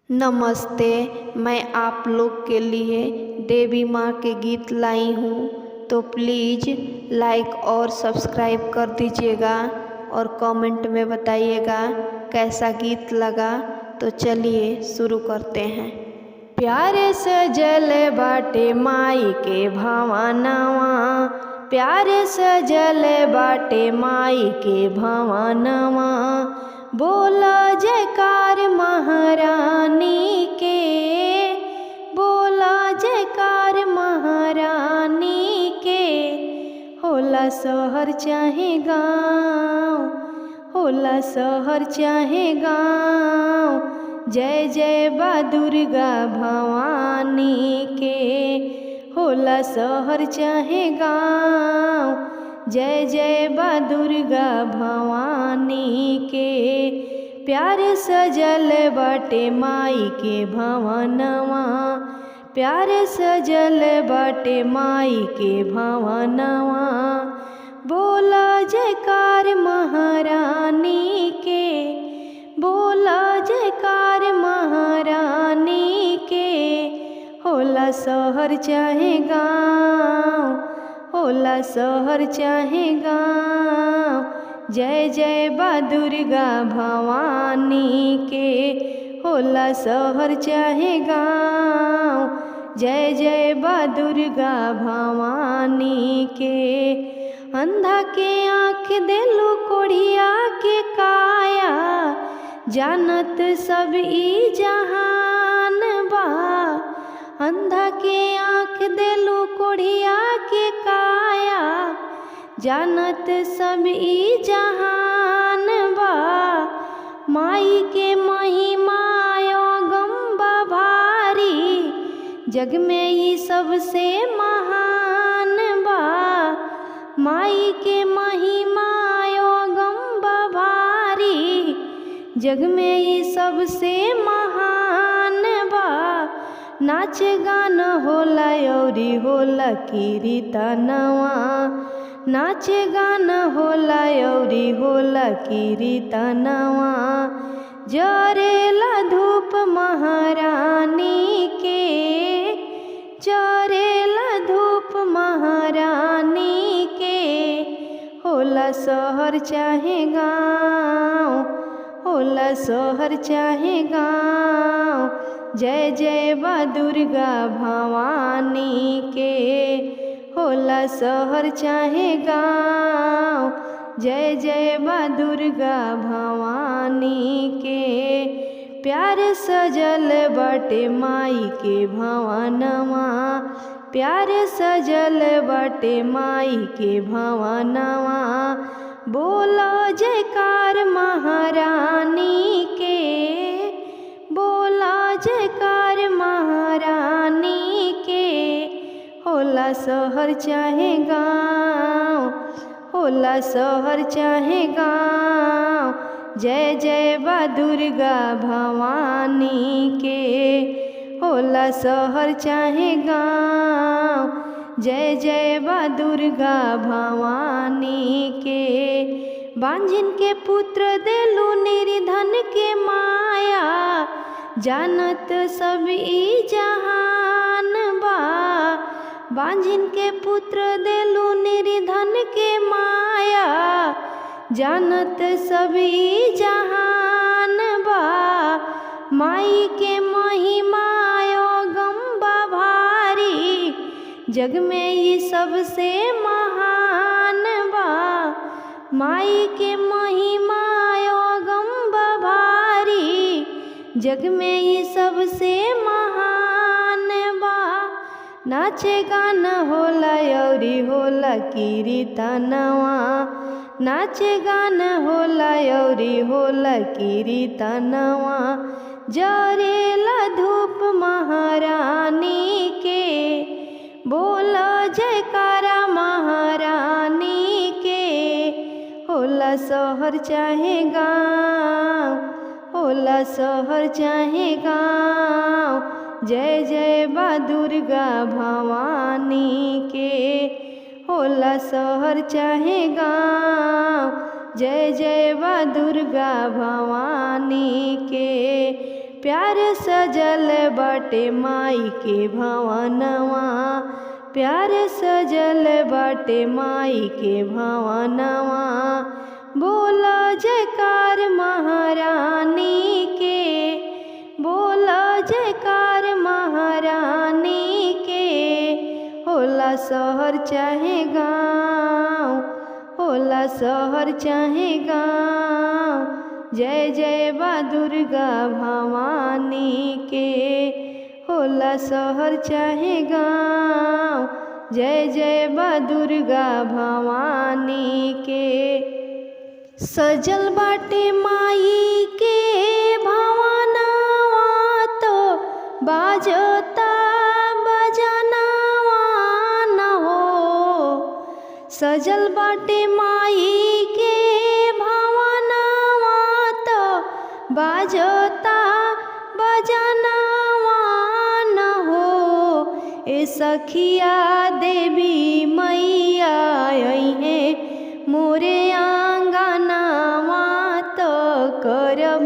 नमस्ते। मैं आप लोग के लिए देवी माँ के गीत लाई हूँ, तो प्लीज़ लाइक और सब्सक्राइब कर दीजिएगा और कमेंट में बताइएगा कैसा गीत लगा। तो चलिए शुरू करते हैं। प्यारे सजल बाटे माई के भवनवा, प्यारे सजल बाटे माई के भवनवा, बोला जयकार महारानी के, बोला जयकार महारानी के। होला शहर चाहे गाँव, होला शहर चाहे गाँव, जय जय बा दुर्गा भवानी के। होला शहर चाहे गाँव, जय जय बा दुर्गा भवानी के। प्यारे सजल बाटे माई के भवनवा, प्यारे सजल बाटे माई के भवनवा, बोला जयकार महारानी के, बोला जयकार महारानी के। होला शहर चाहे गाँव, होला शहर चाहे गाँव, जय जय बा दुर्गा भवानी के। होला शहर चाहे गाँव, जय जय बा दुर्गा भवानी के। अंधा के आँख देलू कोढ़िया के काया, जानत सब ई जहान बा। अंधा के आँख देलू कोढ़िया के काया, जानत सब ई जहान बा। माई के महिमा गंबा भारी, जग में ई सबसे महान बा। माई के महिमा गंबा भारी, जग में ई सबसे महान बा। नाच गाना होला औरी होला कीर्तनवा, नाच गाना होला औरी होला कीर्तनवा, जरेला धूप महारानी के, जरेला धूप महारानी के। होला शहर चाहे गाँव, होला शहर चाहे गाँव, जय जय बा दुर्गा भवानी के। होला शहर चाहे गाँव, जय जय बा दुर्गा भवानी के। प्यारे सजल बाटे माई के भवनवा, प्यारे सजल बाटे माई के भवनवा, बोलो जयकार महारानी के, बोला जयकार महारानी के। होला शहर चाहे गाँव, होला शहर चाहे गाँव, जय जय बा दुर्गा भवानी के। होला शहर चाहे गाँव, जय जय बा दुर्गा भवानी के। बांझिन के पुत्र देलू निर्धन के माया, जानत सब ई जहान बा। बांझिन के पुत्र देलू निर्धन के माया, जानत सब ई जहान बा। माई के महिमा गंबा भारी, जग में ई सबसे महान बा। माई के महिमा गंबा भारी, जग में ई सबसे महान बा। नाचे गाना होला औरी होला कीर्तनवा, नाचे गाना होला औरी होला कीर्तनवा, जरेला धूप महारानी के, बोला जयकारा महारानी के। होला शहर चाहे गाँव, होला शहर चाहे गाँव, जय जय बा दुर्गा भवानी के। होला शहर चाहे गाँव, जय जय बा दुर्गा भवानी के। प्यार सजल बाटे माई के भवनवा, प्यार सजल बाटे माई के भवनवा। बोला जयकार महारानी के, बोला जयकार महारानी के। होला शहर चाहे गाँव, होला शहर चाहे गाँव, जय जय बा दुर्गा भवानी के। होला शहर चाहे गाँव, जय जय बा दुर्गा भवानी के। सजल बाटे माई के भवनवा तो बाजता बजनवा न हो। सजल बाटे माई के भवनवा तो बाजता बजनवा न हो। ए सखिया देवी मैया अइहे मोरे आंगनवा तो करब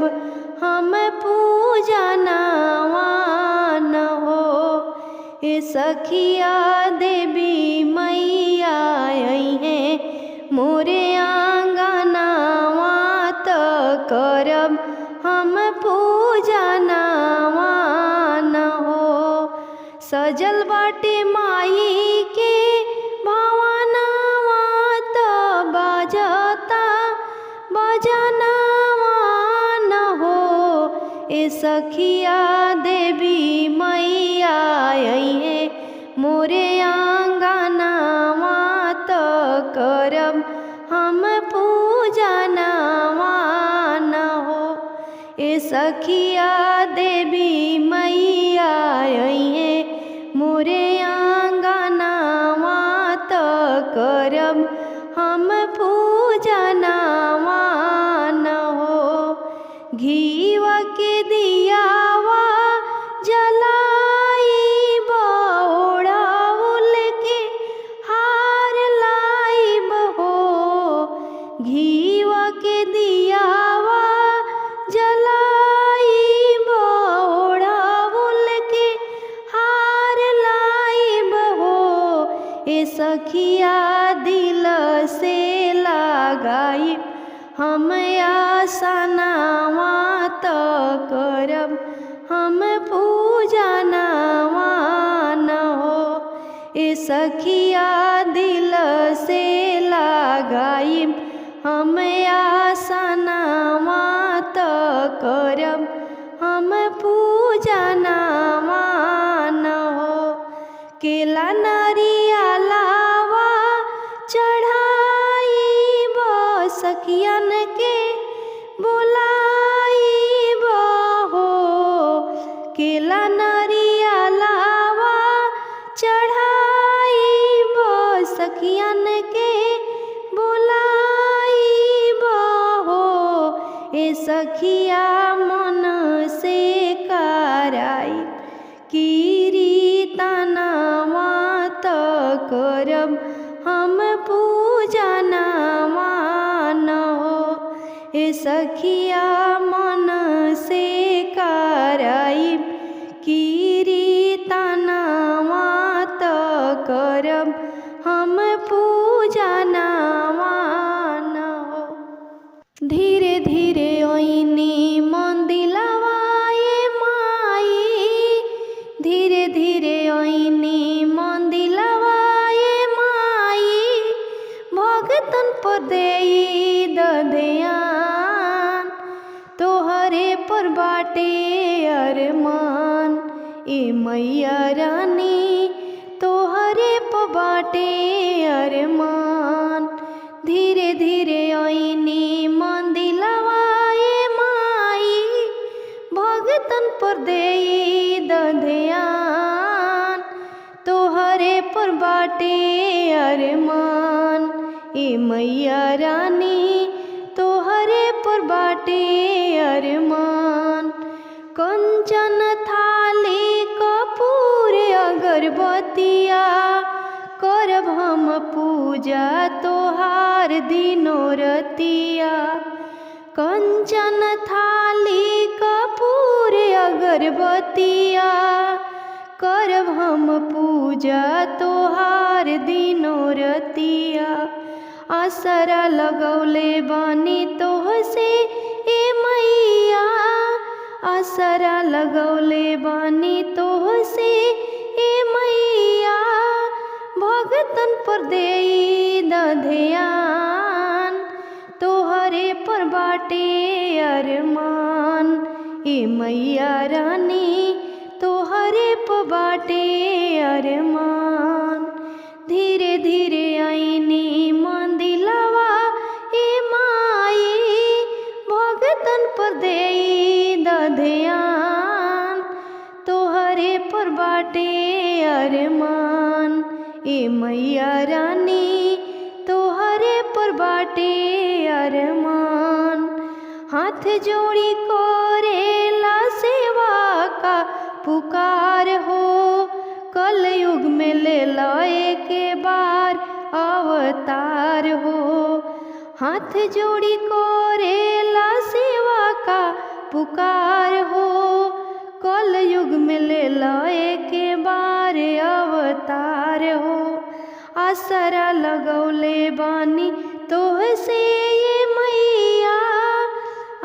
हम पूजनवा न हो। ए सखिया देवी मैया अइहे मोरे आंगनवा तो करब हम पूजनवा न हो। सजल बाटे माई के भवनवा तो बाजता बजनवा न हो। ए सखिया देवी मैया अइहे मोरे आंगनवा तो करब हम पूजनवा न हो। ए सखिया देवी मैया अइहे मोरे आंगनवा तो करब हम पूजनवा न हो। घीवा के दियावा जलाइब, ओढ़ाउल के हार लाइब हो। घीवा के दियावा जलाइब, ओढ़ाउल के हार लाइब हो। ए सखिया दिल से लगाइब हम आसनवा तो करब हम पूजनवा न हो। ए सखिया दिल से लगाइब हम आसनवा तो करब हम पूजनवा न हो। केला नरियलावा चढ़ाइब, सखियन के बुलाइब हो। केला नरियलावा चढ़ाइब, सखियन के बुलाइब हो। ए सखिया मन से कराइब कीर्तनवा तो करब हम पूजनवा न हो। ए सखिया मन से कराइब कीर्तनवा तो करब हम पूजनवा न हो। धीरे धीरे ओइनी मंदिलवा ये माई, धीरे धीरे ओइनी मंदिलवा ये माई। भगतन पर देई दध्यान, तोहरे पर बाटे अरमान। ए मैया रानी तोहरे पर बाटे अरमान। धीरे धीरे ओइनी मंदिलवा ये माई। भगतन पर देई दध्यान, तोहरे पर बाटे अरमान। ए मैया रानी तोहरे पर बाटे अरमान। कंचन थाली कपूर अगरबत्तिया, करब हम पूजा तोहार दिनो रतिया। कंचन थाली कपूर अगरबत्तिया करब हम पूजा तोहार दिनो रतिया। आसरा लगौले बानी तोह से ए मैया, आसरा लगौले बानी तोह से ए मैया। भगतन पर देई द ध्यान, तोहरे पर बाटे अरमान। ए मैया रानी तोहरे पर बाटे अरमान। धीरे धीरे आईनी मंदिलवा ए माई, भगतन पर देई द ध्यान। तोहरे पर बाटे अरमान। ए मैया रानी तोहरे पर बाटे अरमान। हाथ जोड़ी कोरेला सेवा का पुकार हो, कल युग में ले लाए के बार अवतार हो। हाथ जोड़ी कोरेला सेवा का पुकार हो, कल युग में ले लाए के बार अवतार हो। आसरा लगौले बानी तोह से ये मैया,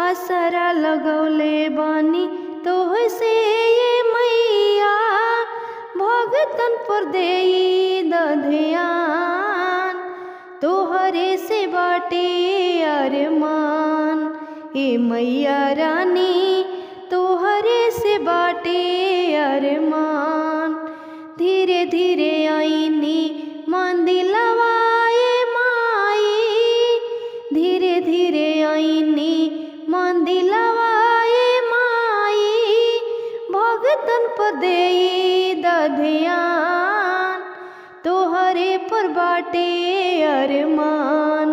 आसरा लगौले बानी तोह से ये मैया। भगतन पर देई द ध्यान, तोहरे से बाटे अरमान। ए मैया रानी तोहरे से बाटे अरमान। धीरे धीरे आईनी मंदिलवा ए माई, धीरे धीरे आईनी मंदिलवा ए माई। भगतन पर देई द ध्यान, तोहरे पर बाटे अरमान।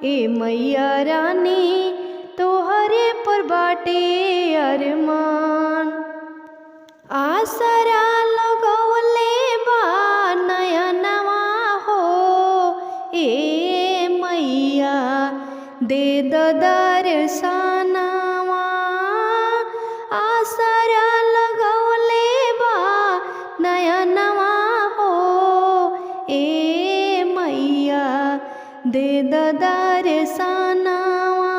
ए मैया रानी तोहरे पर बाटे अरमान। आसरा लगौले बा नयनवा हो, ए मैया दे द दर्शनवा। आसरा लगौले बा नयनवा हो, ए मैया दे द दर्शनवा।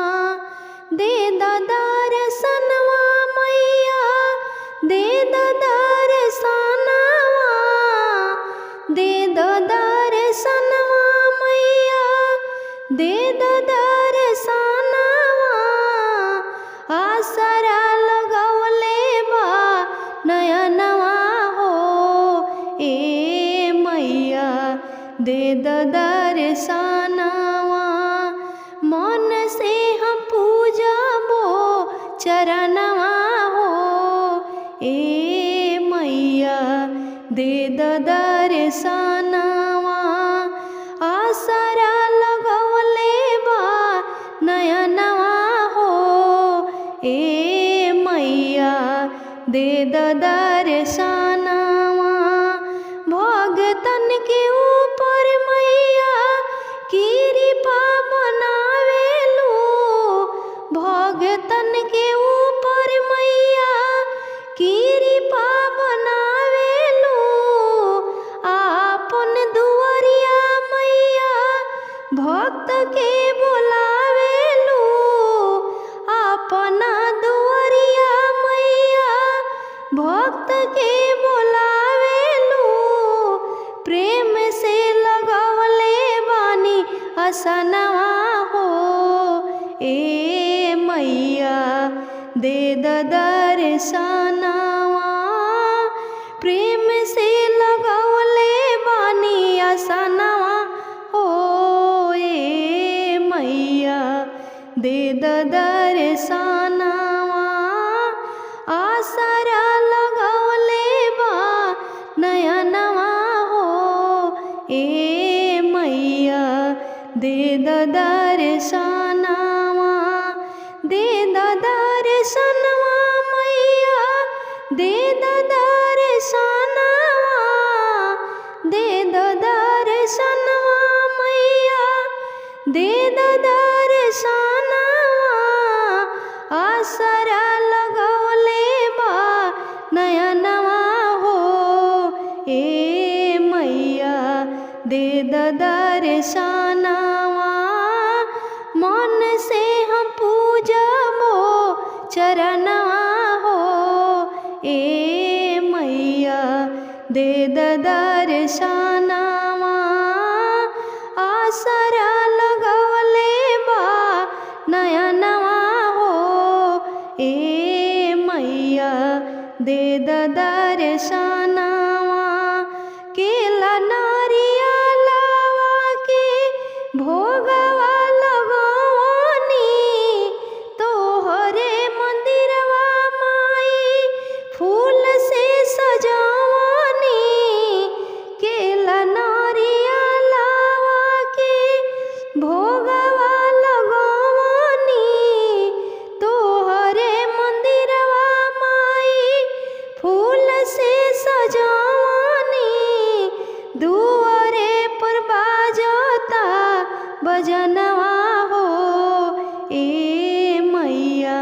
दे द दर्शनवा मैया, दे द दर्शनवा, दे द दर्शनवा मैया, दे द दर्शनवा। आसरा लगौले बा नयनवा हो, ए मैया दे द दर्शनवा। मन से हम पूजबो चरणवा हो, ए मैया दे द दर्शनवा। आसरा लगौले बा नयनवा हो, ए मैया दे द दर्शनवा। भगतन के ऊपर मैया कृपा बनावेलू, भगतन के ऊपर मैया कृपा बनावेलू। आपन दुआरिया मैया भक्त के बुलावेलू, अपना दुआरिया मैया भक्त के बुलावेलू। प्रेम से लगवले बानी असनवा हो, ए मैया दे द दर्शनवा। प्रेम से लगवले बानी असनवा हो, ए मैया दे द दर्शनवा। आसरा लगवले बा नयनवा हो, ए मैया दे द दर्शनवा। दे द दर्शनवा मैया, दे द दर्शनवा, दे द दर्शनवा मैया, दे द दर्शनवा। आसरा लगवले बा नया नवा हो। ए मैया दे दर्शनवा मन से हम पूजबो चरणवा हो। ए मैया दे दर्शनवा आसरा लगवले बा नया नवा हो। ए मैया दे दर्शनवा केला नारियलवा के भोगवा लगवनी तोहरे मंदिरवा माई फूल से सजवनी। केला नारियलवा के भोगवा लगवनी तोहरे मंदिरवा माई फूल से सजवनी। दुआरे पर बाजता बजनवा हो। ए मैया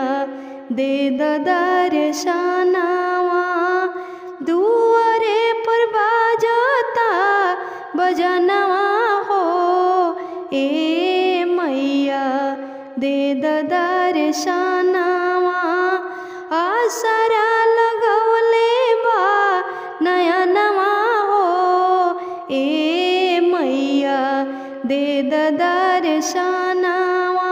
दे दर्शनवा दुआरे पर बाजता बजनवा हो। ए मैया दे दर्शनवा आसरा लगवले बा नया नवा हो। ए मैया दे दर्शनवा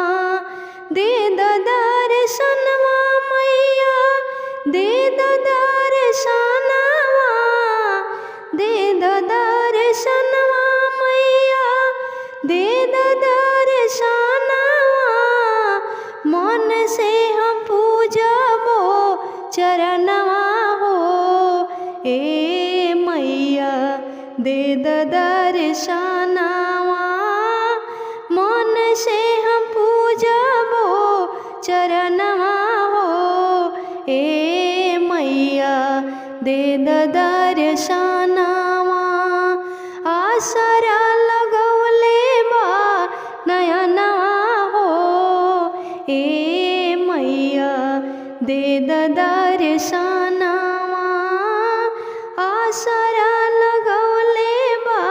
दे दर्शनवा मैया दे दर्शनवा दे दर्शनवा मैया दे दर्शनवा मन से हम पूजबो चरणवा हो। ए मैया दे दर्शनवा मन से हम पूजबो चरणवा हो। ए मैया दे दर्शनवा आसरा लगवले बा नया नवा हो। ए मैया दे दर्शनवा आसरा लगवले बा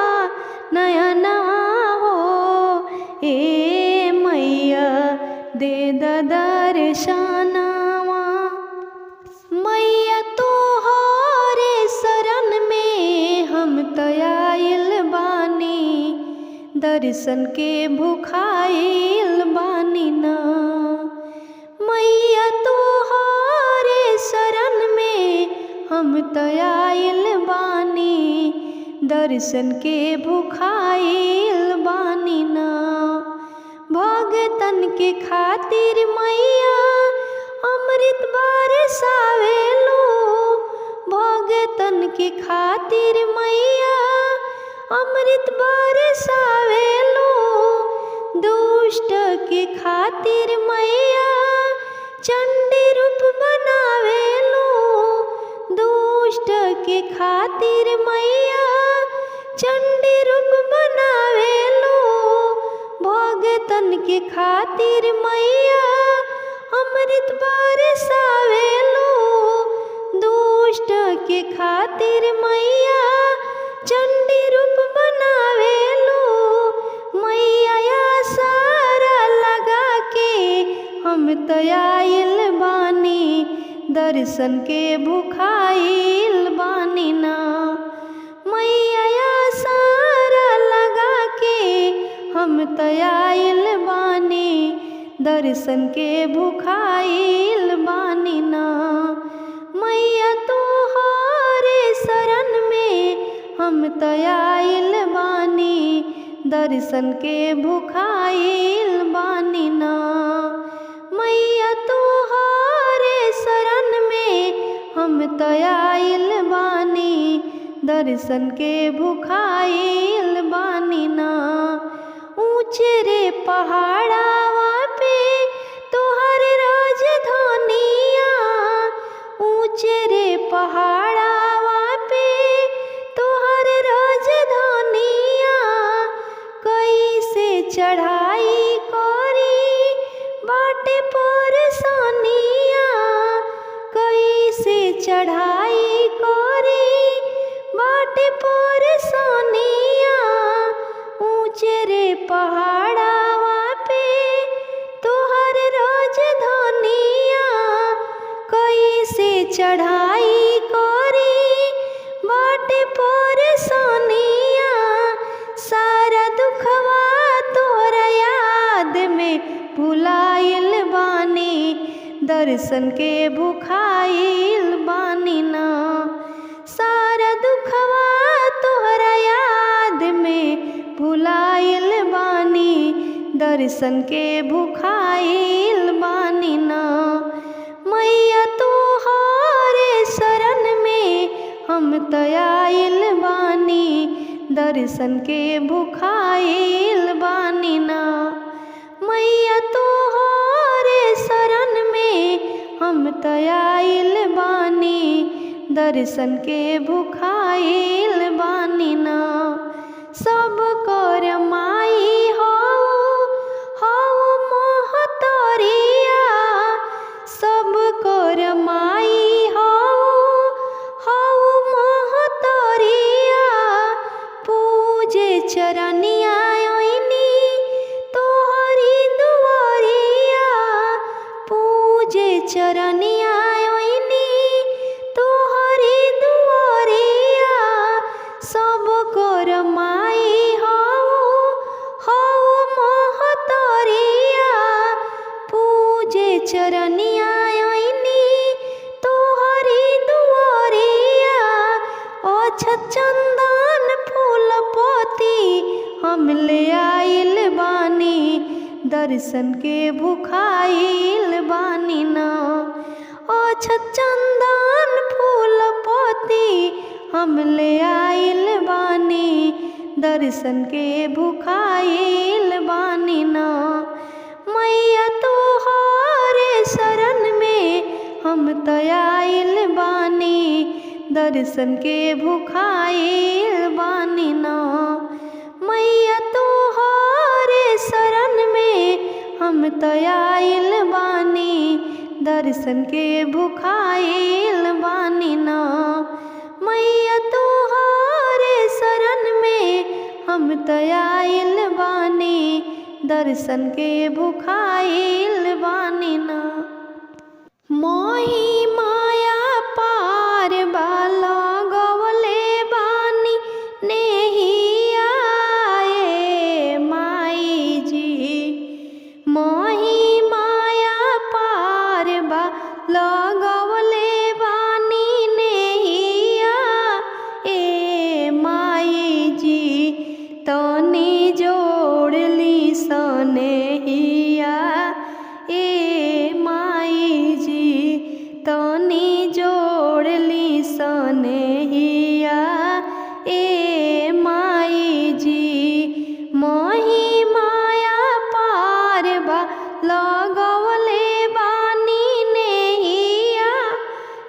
नया नवा हो। ए मैया दे दर्शनवा मैया तोहरे शरण में हम आइल बानी दर्शन के भुखाइल बानी ना। मैया तोहरे शरण में हम आइल बानी दर्शन के भुखाइल बानी ना। भगतन के खातिर मैया अमृत बरसावेलो। भगतन के खातिर मैया अमृत बरसावेलो। दुष्ट के खातिर मैया चंडी रूप बनावेलो। दुष्ट के खातिर मैया चंडी रूप बनावेलो। भगतन के खातिर मैया अमृत बरसावेलो। दुष्ट के खातिर मैया चंडी रूप बनावेलो। मैया सारा लगा के हम आइल बानी दर्शन के भुखाइल बानी ना। मैया सारा लगा के हम आइल बानी दर्शन के भुखाइल बानी ना। मैया तोहरे शरण में हम आइल बानी दर्शन के भुखाइल बानी ना। मैया तोहरे शरण में हम आइल बानी दर्शन के भुखाइल बानी ना। ऊंचे रे पहाड़ावा पे तोहर राजधानिया। ऊंचे रे पहाड़ावा पे तोहर राजधानिया। कैसे चढ़ाई करी बाटे पर सानिया। कैसे चढ़ाई करी बाटे पर सोनिया ऊंचे रे पहाड़ावा पे तोहर राजधानिया कैसे चढ़ाई करी बाटे पर सोनिया सारा दुखवा तोहरा याद में भुलाइल बानी दर्शन के भुखाइल बानी ना सारा दुखवा तोहरा याद में भुलाइल बानी दर्शन के भुखाइल बानी ना मैया तोहरे शरण में हम तयाइल बानी दर्शन के भुखाइल बानी ना मैया तोहरे शरण में हम तयाइल बानी दर्शन के भुखाइल बानी ना सब कर माई हो मोहतरिया सब कर माई हो मोहतरिया पूजे चरनिया तोहरी दुआरिया पूजे चरनिया तोहरी दुआरिया सब कर माई हो मोहतरिया पूजे चरनिया तोहरी दुआरिया अक्षत चंदन फूल पोती हम ले आइल बानी दर्शन के भुखाइल बानी ना अक्षत चंदन फूल पोती हम ले आइल बानी दर्शन के भुखाइल बानी ना मैया तोहरे शरण में हम तयाइल बानी दर्शन के भुखाइल बानी ना मैया तोहरे शरण में हम तयाइल बानी दर्शन के भुखाइल बानी ना मैया तोहरे शरण में हम तयाइल बानी दर्शन के भुखाइल बानी ना मोही माया पार बाला गवले बानी नेहिया ए माई जी मोही माया पार बाला गवले बानी नेहिया ए माई जी तनी जोड़ली सनेहिया ए माई जी तनी जोड़ली सनेहिया ए माई जी मोही माया पार बा लगवले बानी नेहिया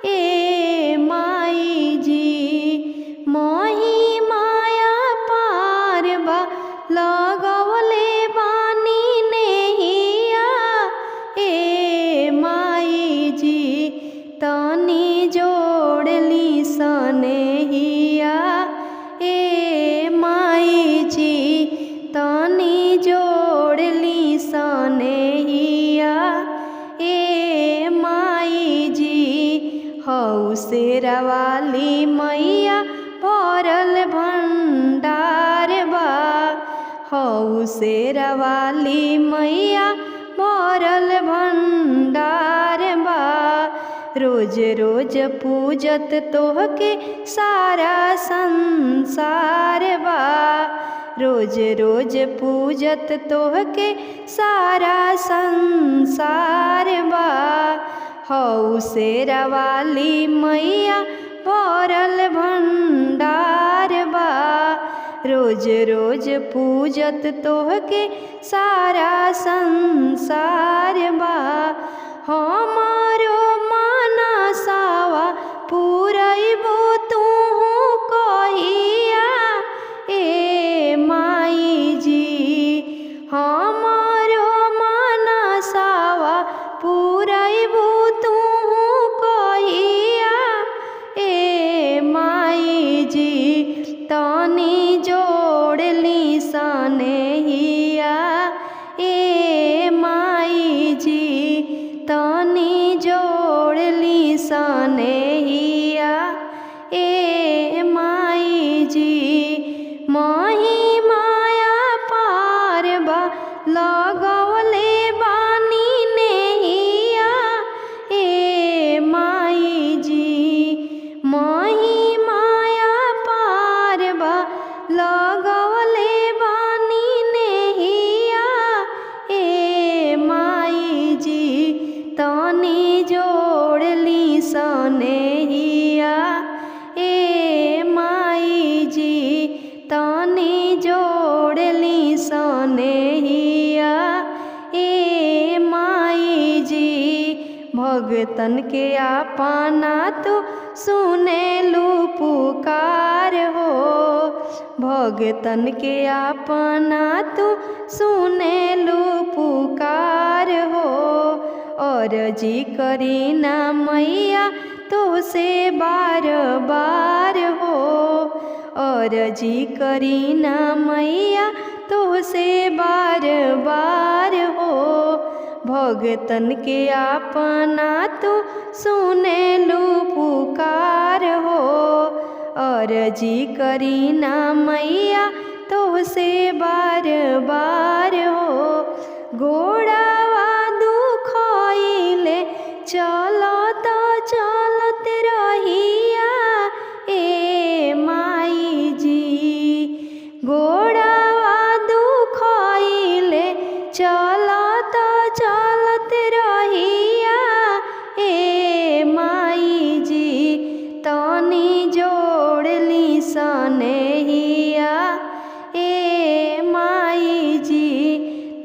ए माई जी मोही माया पार बा लगवले बानी नेहिया ए माई जी तनी जोड़ली सनेहिया ए माई जी तनी जोड़ली सनेहिया ए माई जी हौ शेरा वाली मैया भरल भंडार बा हौ शेरा वाली मैया भरल भंडार बा रोज रोज पूजत तोहके सारा संसार बा रोज रोज पूजत तोहके सारा संसार बा हौ शेरा वाली मैया भरल भंडार बा रोज रोज पूजत तोहके सारा संसार बा हमारो मानसावा पूरैबो तूहू कहिया ए माई जी हमारो मानसावा पूरैबो तूहू कहिया ए जी तनी जोड़ली सनेहिया ए माई जी तनी जोड़ली सनेहिया ए माई जी माही माया पार बा लगवले बानी नेहिया ए माई जी माही माया पार बा लगवले बानी नेहिया ए माई जी तनी जोड़ली सनेहिया ए माई जी तनी जोड़ली सनेहिया ए माई जी भगतन के आपना तो सुनेलू पुकार हो भगतन के आपना तो सुनेलू पुकार हो और जी करी ना मैया तो से बार बार हो और जी करी ना मैया तो से बार बार हो भगतन के आपना तो सुनेलू पुकार हो और जी करी ना मैया तो से बार बार हो घोड़ावा दुखइले चलत चलत रहिया ए माई जी घोड़ावा दुखइले चलत चलत रहिया ए माई जी तनी जोड़ली सनेहिया ए माई जी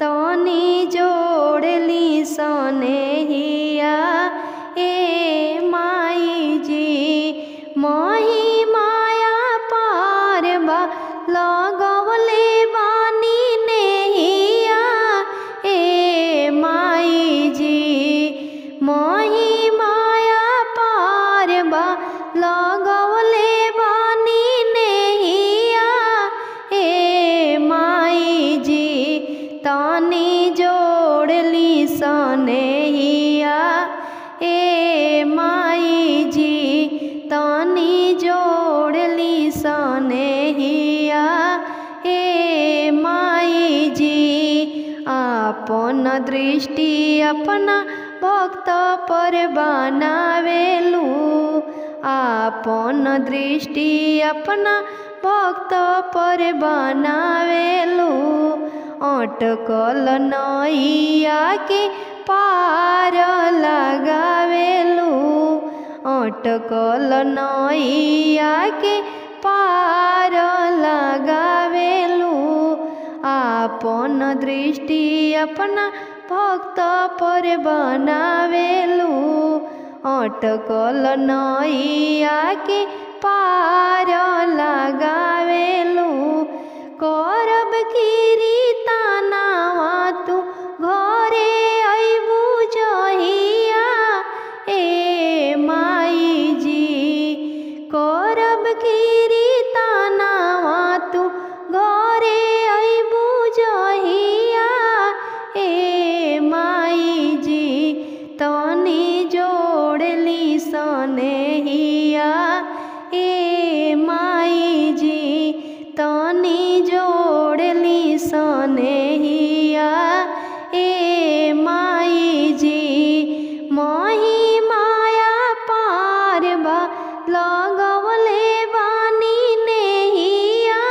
तनी जोड़ली सनेहिया ए माई जी माही माया पार बा लगवले बानी नेहिया ए माई जी माही माया पार बा लगवले बानी नेहिया ए माई जी तनी जोड़ली सनेहिया ए माई जी तनी जोड़ली सनेहिया ए माई जी आपन दृष्टि अपना भक्त पर बनावेलू आपन दृष्टि अपना भक्त पर बनावेलू अटकल नैया के पार लगावेलू अटकल नैया के पार लगावेलू आपन दृष्टि अपना भक्त पर बनावेलू अटकल नैया के पार लगावेलू करब कीर्तनवा तू घरे अइबू जहिया ए माई जी करब कीर्तनवा तू घरे अइबू जहिया ए माई जी तनी जोड़ली सनेहिया ए माई जी तनी जोड़ली सनेहिया ए माई जी माही माया पार बा लगवले बानी नेहिया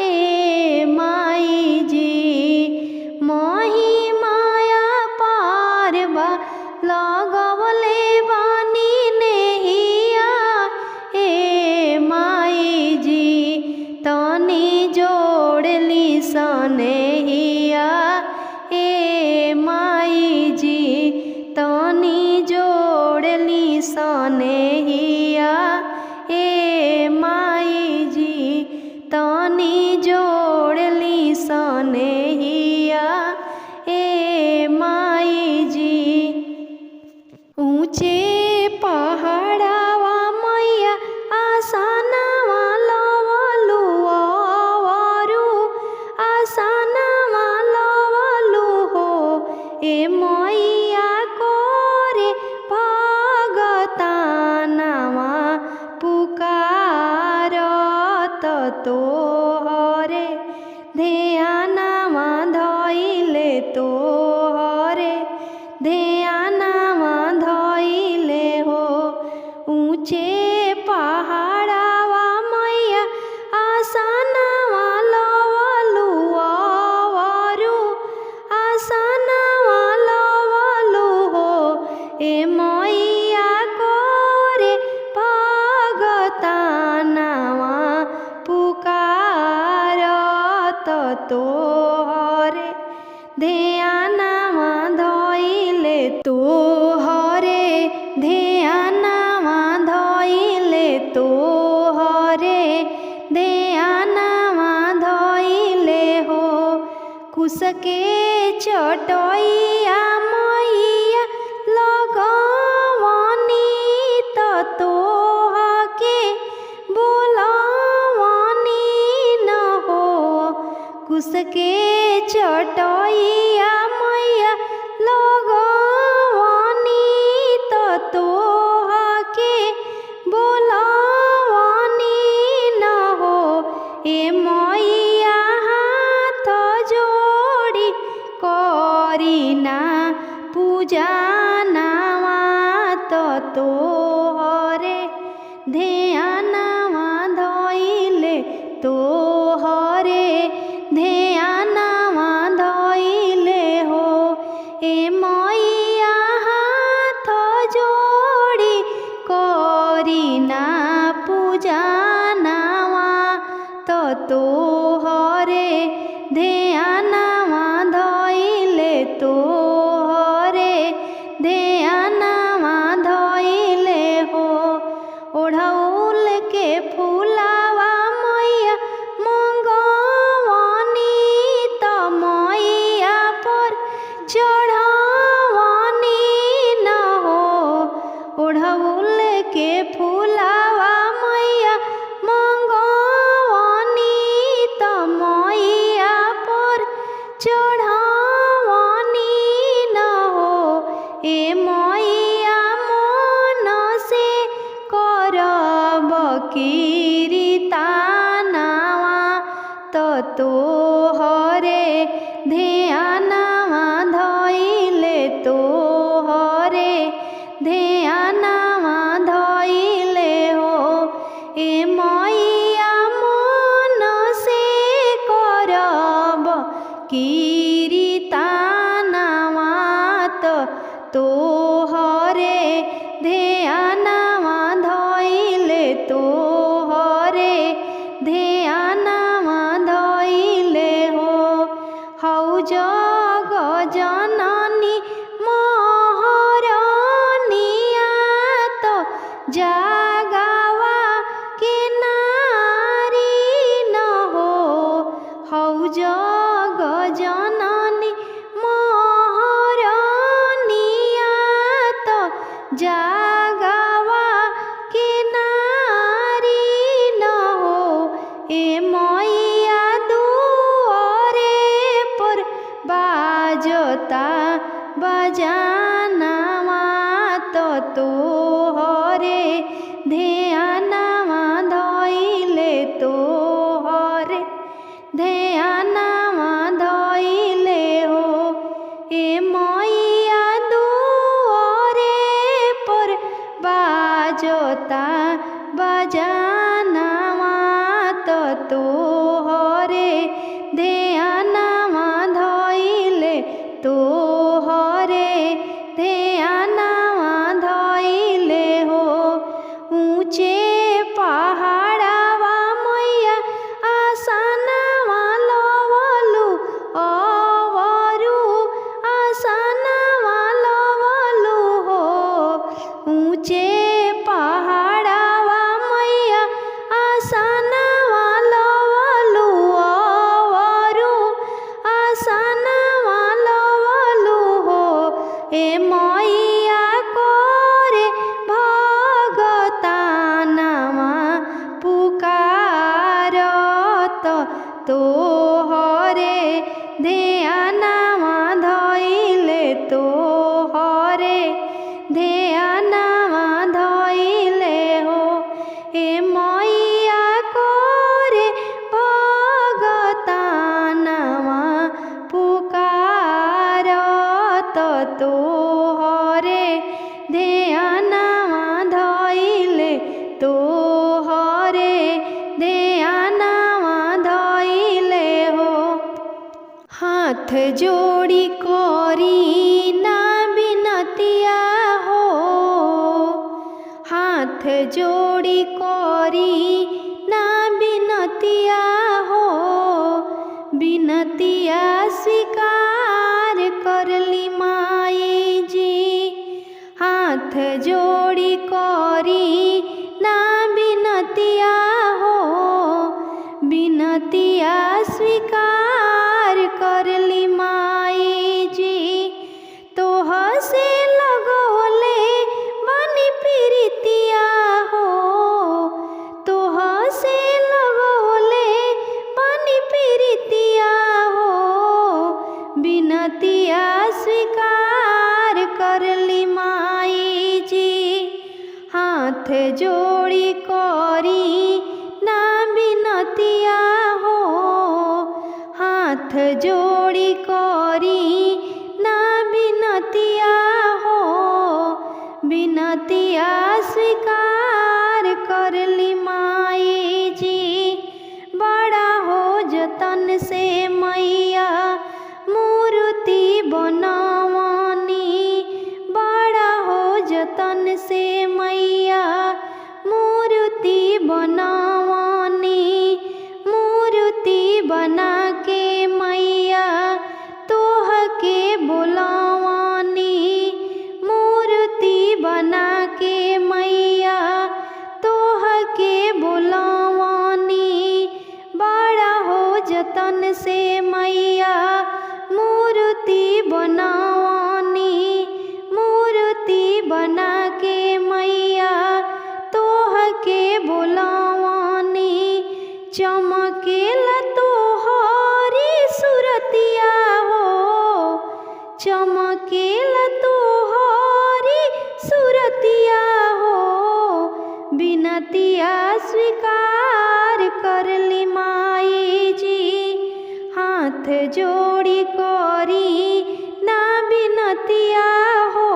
ए माई जी माही माया पार बा लगवले बानी नेहिया ए माई जी तनी जोड़ली सनेहिया ए माई जी तनी जोड़ली सनेहिया तोहरे ध्यानमा धइले तोहरे ध्यानमा धइले हो। ऊँचे पहाड़वा मैया आसनवा लवलु अवरु आसनवा लवलु हो। ए मैया करे भगतानवा पुकारत तोहरे ध्यानमा धइले तोहरे ध्यानमा धइले तोहरे ध्यानमा धइले हो। कुश के चटैया मैया लगवनी त तोहके बोलवनी न हो। कुश के चटैया मैया लगवनी त तोहके बोलवनी न हो। ए मैया हाथ जोड़ी करीना पूजनवा त तोहरे ध्यानमा धइले तोहरे ध्यानमा धइले हो। ए मैया हाथ जोड़ी करीना पूजनवा त तोहरे ध्यानमा धइले तोहरे ध्यानमा धइले हो। ओढ़ौल के फूलावा मैया मंगवनी त मैया पर चढ़वनी न हो। ओढ़ौल के फूलावा मैया मंगवनी त मैया पर चढ़वनी न हो। ए मैया मन से करब कीर्तनवा त तोहरे ध्यानमा धइले तोहरे ध्यानमा धइले हो। ए मैया मन से करब कीर्तनवा त तोहरे ध्यानमा धइले तोहरे ध्यानमा धइले हो। हौ जग जननी महरनिया त जागवा के नारी न हो। हौ जग जननी महरनिया त जागवा के नारी न हो। ए मैया दुआरे पर बाजता बजानवा त तोहरे ध्यानमा धइले तोहरे ध्यानमा धइले हो। ए मैया दुआरे पर बाजता बजानवा त तोहरे ध्यानमा धइले तोहरे ध्यानमा धइले हो। ऊँचे पहाड़वा मैया आसनवा लवलु अवरु आसनवा लवलु हो। ऊँचे पहाड़वा मैया आसनवा लवलु अवरु आसनवा लवलु हो। ए मैया करे भगतानवा पुकारत तोहरे ध्यानमा धइले तोहरे ध्यानमा धइले हो। ए मैया करे ध्यानवा धइले हो। हाथ जोड़ी करी ना बिनतिया हो, हाथ जोड़ी करी ना बिनतिया हो, बिनतिया स्वीकार करली माई जी। हाथ जोड़ी करी ना बिनतिया हो, बिनतिया स्वीकार करली माई जी। तोह से लगोले बनी प्रीतिया हो, तोह से लगोले बनी प्रीतिया हो, बिनतिया स्वीकार करली माई जी। हाथ जोड़ी करी ना बिनतिया हो, हाथ जोड़ी करी ना बिनतिया हो, बिनतिया स्वीकार करली माई जी। बड़ा हो जतन से मैया मूर्ति बनवनी, बड़ा हो जतन से मैया मूर्ति बनवनी। मूर्ति बना के मैया तोह के बुलवनी, मूर्ति बना के मैया तोह के बुलवनी। बड़ा हो जतन से मैया मूर्ति बनवनी, मूर्ति बना के मैया तोह के बुलवनी। चमकेला तोहरी सुरतिया हो, चमकेला तोहरी सुरतिया हो, बिनतिया स्वीकार करली माई जी। हाथ जोड़ी करी ना बिनतिया हो,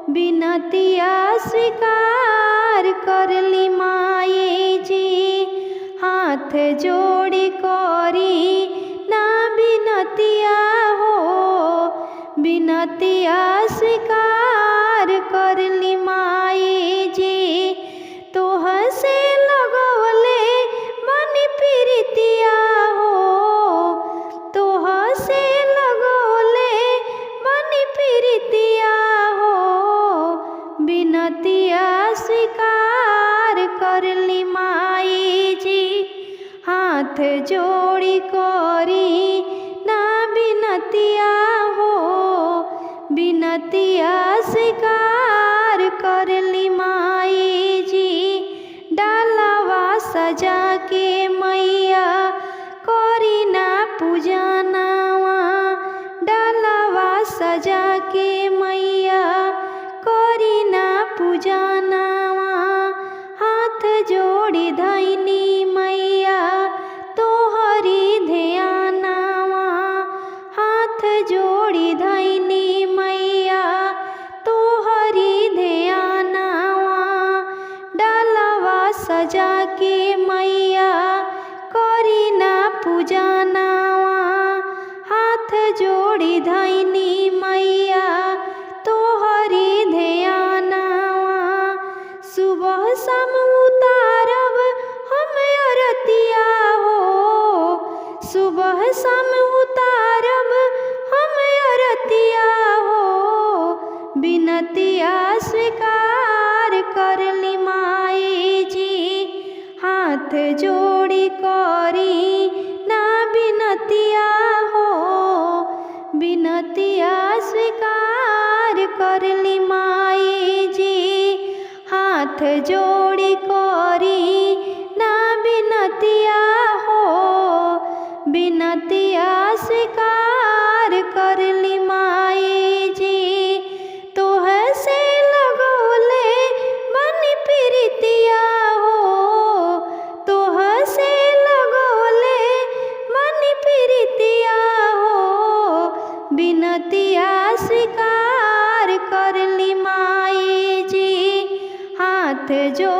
बिनतिया स्वीकार करली माई जी। हाथ जोड़ी करी ना बिनतिया हो, बिनतिया स्वीकार करली माई जी। तोह से लगोले बनी प्रीतिया हो, तोह से लगोले बनी प्रीतिया हो, बिनतिया स्वीकार करली माई जी। हाथ जोड़ी करी ना बिनतिया हो, बिनतिया स्वीकार करली माई जी। डालवा सजा के मैया करी ना पूजनवा, डालवा सजा के मैया करी ना पूजनवा। हाथ जोड़ी धैनी मैया तोहरी ध्यानवा, हाथ जोड़ी धैनी मैया तोहरी ध्यानवा। डालवा सजा के मैया करी ना पूजनवा, हाथ जोड़ी धैनी मैया तोहरी ध्यानवा। सुबह शाम उतारब हम अरतिया हो, सुबह शाम उतारब हम अरतिया हो, बिनतिया स्वीकार करली माई जी। हाथ जोड़ी करी ना बिनतिया हो, बिनतिया स्वीकार करली माई जी। हाथ जोड़ी करी ना बिनतिया हो, बिनतिया स्वीकार करली माई जी। तोह से लगोले बनी प्रीतिया हो, तोह से लगोले बनी प्रीतिया हो, बिनतिया स्वीकार करली माई जी। हाथ जो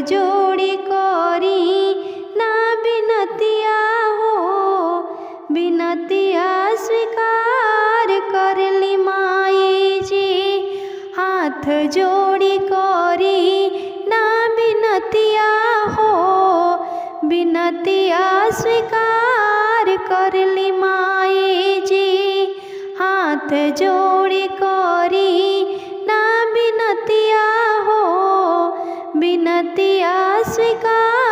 जोड़ी करी ना बिनतिया हो, बिनतिया स्वीकार करली माई जी। हाथ जोड़ी करी ना बिनतिया हो, बिनतिया स्वीकार करली माई जी। हाथ जोड़ी करी ना बिनतिया हो, बिनतिया स्वीकार